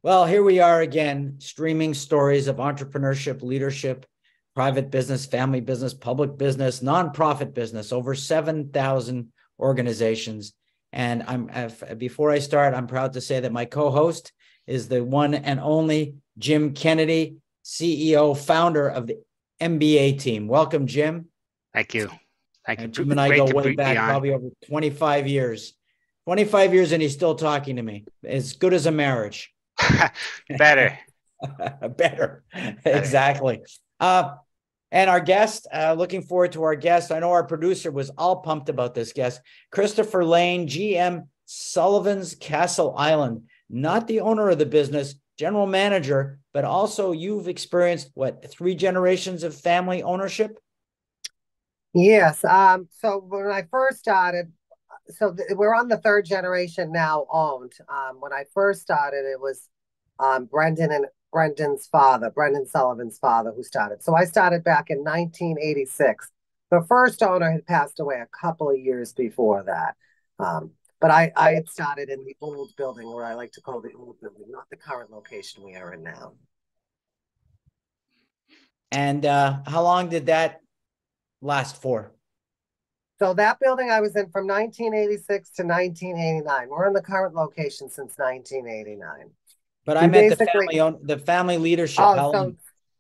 Well, here we are again, streaming stories of entrepreneurship, leadership, private business, family business, public business, nonprofit business, over 7,000 organizations. And before I start, I'm proud to say that my co-host is the one and only Jim Kennedy, CEO, founder of the MBA team. Welcome, Jim. Thank you. Thank you. And Jim and I go way back, probably over 25 years. 25 years and he's still talking to me. As good as a marriage. Better. Better. Exactly. And our guest, looking forward to our guest. I know our producer was all pumped about this guest. Christopher Lane, GM, Sullivan's Castle Island, not the owner of the business, general manager, but also you've experienced, 3 generations of family ownership? Yes. So when I first started, we're on the 3rd generation now owned. When I first started, it was Brendan Sullivan's father, who started. So I started back in 1986. The first owner had passed away a couple of years before that. But I had started in the old building, where I like to call the old building, not the current location we are in now. And how long did that last for? So that building I was in from 1986 to 1989. We're in the current location since 1989. But I meant the family leadership.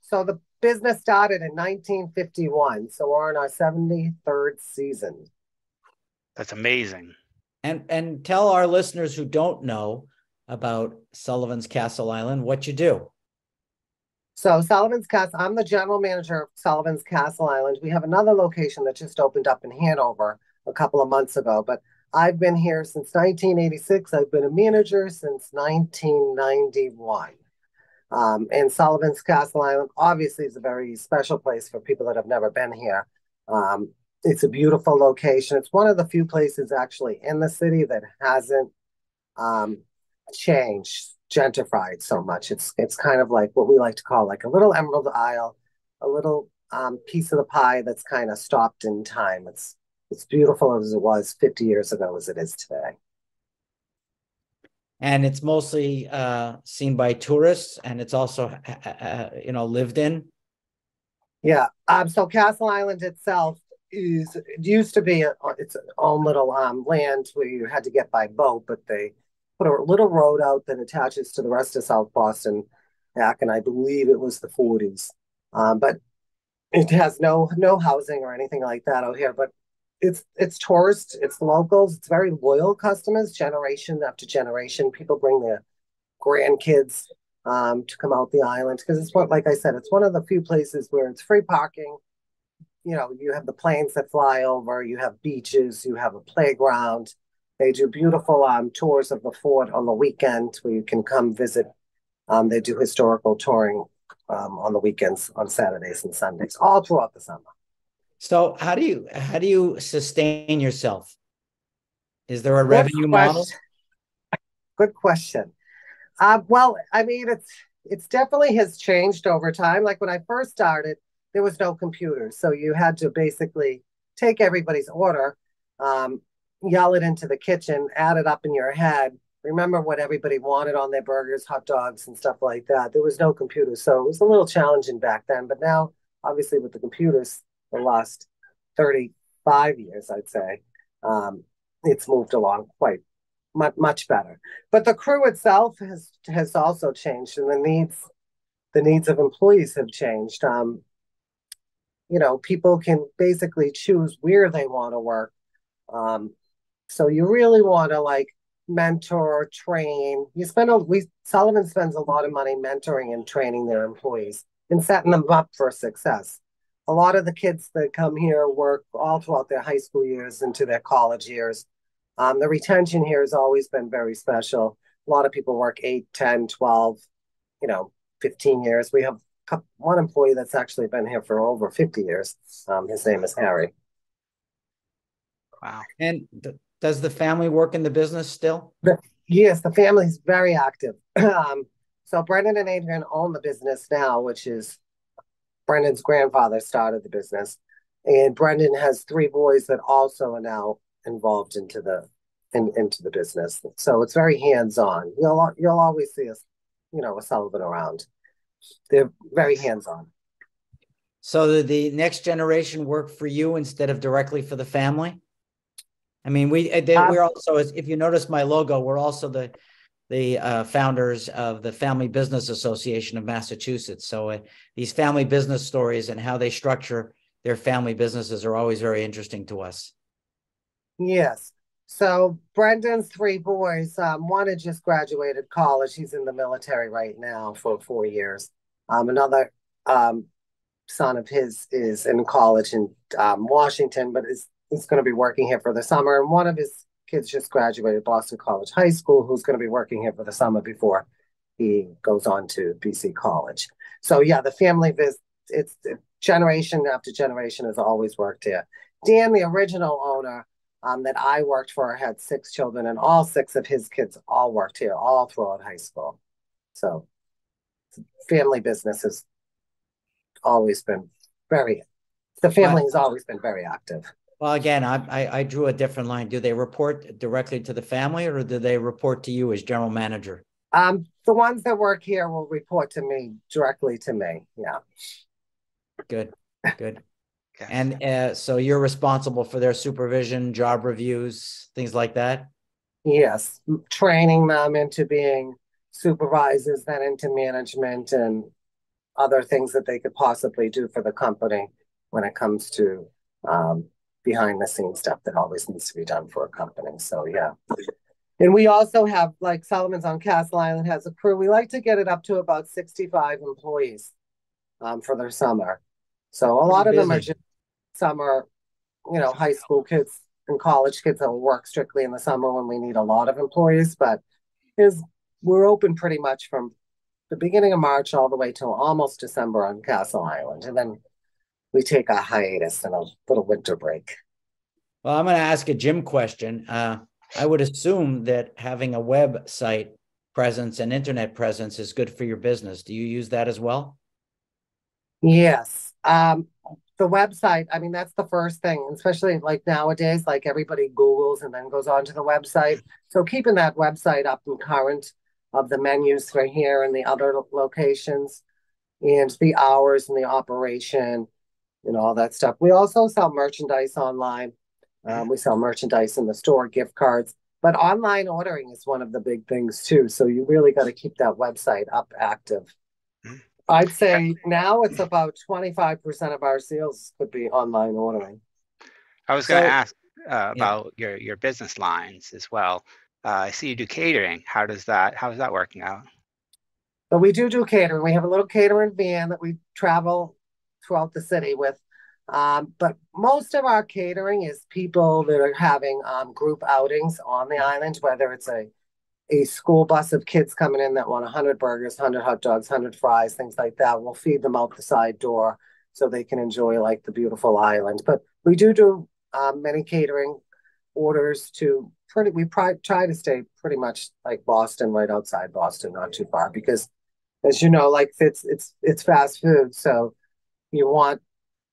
So the business started in 1951. So we're in our 73rd season. That's amazing. And tell our listeners who don't know about Sullivan's Castle Island what you do. So Sullivan's Castle, I'm the general manager of Sullivan's Castle Island. We have another location that just opened up in Hanover a couple of months ago, but I've been here since 1986. I've been a manager since 1991. And Sullivan's Castle Island obviously is a very special place for people that have never been here. It's a beautiful location. It's one of the few places actually in the city that hasn't changed, gentrified so much. It's kind of like what we like to call like a little Emerald Isle, a little piece of the pie that's kind of stopped in time. It's beautiful as it was 50 years ago as it is today. And it's mostly seen by tourists, and it's also lived in. Yeah. So Castle Island itself used to be its own little land where you had to get by boat, but they put a little road out that attaches to the rest of South Boston back, and I believe it was the 40s. But it has no housing or anything like that out here. But it's tourists, it's locals, it's very loyal customers, generation after generation. People bring their grandkids to come out the island because like I said, it's one of the few places where it's free parking. You have the planes that fly over, you have beaches, you have a playground. They do beautiful tours of the fort on the weekend where you can come visit. They do historical touring on the weekends, on Saturdays and Sundays, all throughout the summer. So how do you sustain yourself? Is there a revenue model? Good question. Well, I mean, it's definitely has changed over time. Like when I first started, there was no computers. So you had to basically take everybody's order, yell it into the kitchen, add it up in your head, remember what everybody wanted on their burgers, hot dogs, and stuff like that. There was no computers. So it was a little challenging back then. But now, obviously, with the computers, the last 35 years, I'd say, it's moved along quite much better. But the crew itself has also changed, and the needs of employees have changed. People can basically choose where they want to work. So you really want to mentor, train. Sullivan spends a lot of money mentoring and training their employees and setting them up for success. A lot of the kids that come here work all throughout their high school years into their college years. The retention here has always been very special. A lot of people work 8, 10, 12, 15 years. We have one employee that's actually been here for over 50 years. His name is Harry. Wow. And does the family work in the business still? Yes, the family's very active. So Brendan and Adrian own the business now, which is Brendan's grandfather started the business. And Brendan has 3 boys that also are now involved into the business. So it's very hands-on. You'll always see us a Sullivan around. They're very hands-on. So the next generation work for you instead of directly for the family? I mean, we're also, if you notice my logo, we're also the founders of the Family Business Association of Massachusetts. So these family business stories and how they structure their family businesses are always very interesting to us. Yes. So Brendan's 3 boys, one had just graduated college. He's in the military right now for 4 years. Another son of his is in college in Washington, but is going to be working here for the summer. And one of his kids just graduated Boston College High School, who's going to be working here for the summer before he goes on to BC College. So yeah, the family it's generation after generation has always worked here. Dan, the original owner that I worked for, had 6 children, and all 6 of his kids all worked here all throughout high school. So family business has always been the family has always been very active. Well, again, I drew a different line. Do they report directly to the family, or do they report to you as general manager? The ones that work here will report to me, directly to me. Yeah. Good. And so you're responsible for their supervision, job reviews, things like that? Yes. Training them into being supervisors, then into management, and other things that they could possibly do for the company when it comes to behind the scenes stuff that always needs to be done for a company. So yeah. And we also have, like, Sullivan's on Castle Island has a crew. We like to get it up to about 65 employees for their summer. So a lot of them are just summer, high school kids and college kids that will work strictly in the summer when we need a lot of employees. But we're open pretty much from the beginning of March all the way till almost December on Castle Island. And then we take a hiatus and a little winter break. Well, I'm going to ask a Jim question. I would assume that having a website presence and internet presence is good for your business. Do you use that as well? Yes. The website, I mean, that's the first thing, especially like nowadays, like everybody Googles and then goes on to the website. So keeping that website up and current of the menus for here and the other locations, and the hours and the operation and all that stuff. We also sell merchandise online. We sell merchandise in the store, gift cards, but online ordering is one of the big things too. So you really got to keep that website up active. I'd say now it's about 25% of our sales could be online ordering. I was going to ask about your business lines as well. I see you do catering. How is that working out? So we do catering. We have a little catering van that we travel throughout the city with. But most of our catering is people that are having group outings on the island, whether it's a school bus of kids coming in that want 100 burgers, 100 hot dogs, 100 fries, things like that. We'll feed them out the side door so they can enjoy like the beautiful island. But we do many catering orders to we try to stay pretty much like Boston, right outside Boston, not too far, because as you know, like it's fast food. So you want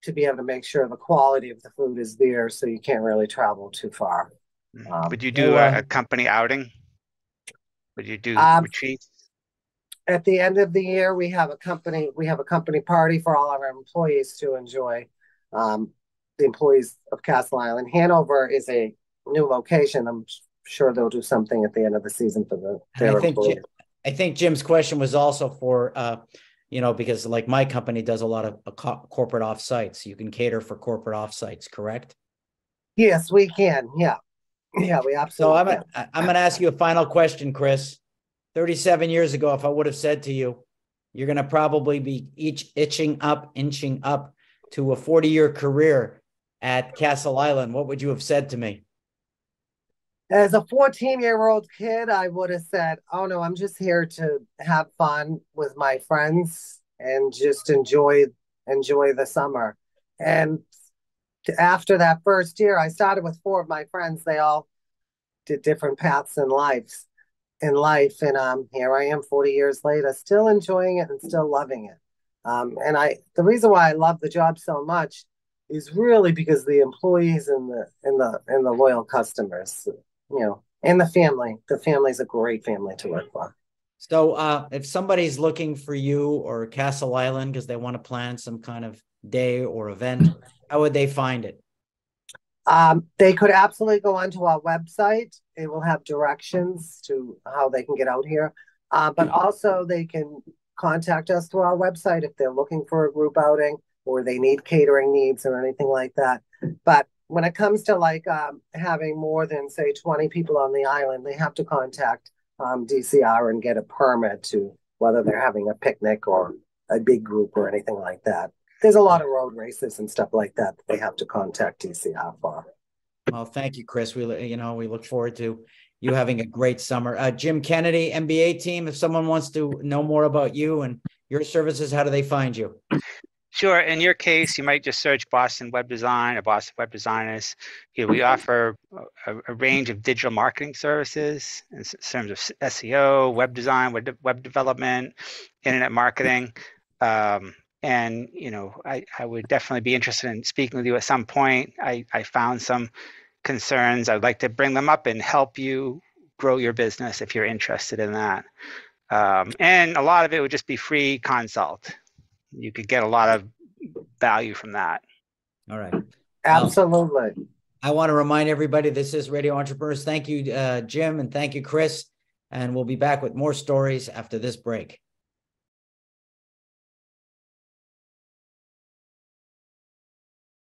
to be able to make sure the quality of the food is there, so you can't really travel too far. Would you do a company outing? Would you do retreats? At the end of the year, we have a company party for all of our employees to enjoy. The employees of Castle Island. Hanover is a new location. I'm sure they'll do something at the end of the season for their employees. I think Jim's question was also for because like my company does a lot of corporate offsites. You can cater for corporate offsites, correct? Yes, we can. Yeah, we absolutely can. So I'm going to ask you a final question, Chris. 37 years ago, if I would have said to you, you're going to probably be inching up to a 40-year career at Castle Island, what would you have said to me? As a 14-year-old kid, I would have said, oh no, I'm just here to have fun with my friends and just enjoy the summer. And after that first year, I started with 4 of my friends. They all did different paths in life. And here I am 40 years later, still enjoying it and still loving it. The reason why I love the job so much is really because the employees and the loyal customers, and the family. The family's a great family to work for. So if somebody's looking for you or Castle Island because they want to plan some kind of day or event, how would they find it? They could absolutely go onto our website. It will have directions to how they can get out here. But also they can contact us through our website if they're looking for a group outing or they need catering needs or anything like that. But when it comes to like having more than, say, 20 people on the island, they have to contact DCR and get a permit to whether they're having a picnic or a big group or anything like that. There's a lot of road races and stuff like that they have to contact DCR for. Well, thank you, Chris. We look forward to you having a great summer. Jim Kennedy, MBA team, if someone wants to know more about you and your services, how do they find you? Sure. In your case, you might just search Boston Web Design or Boston Web Designers. We offer a range of digital marketing services in terms of SEO, web design, web development, internet marketing. And, I would definitely be interested in speaking with you at some point. I found some concerns. I'd like to bring them up and help you grow your business if you're interested in that. And a lot of it would just be free consult. You could get a lot of value from that. All right. Absolutely. I want to remind everybody, this is Radio Entrepreneurs. Thank you, Jim, and thank you, Chris. And we'll be back with more stories after this break.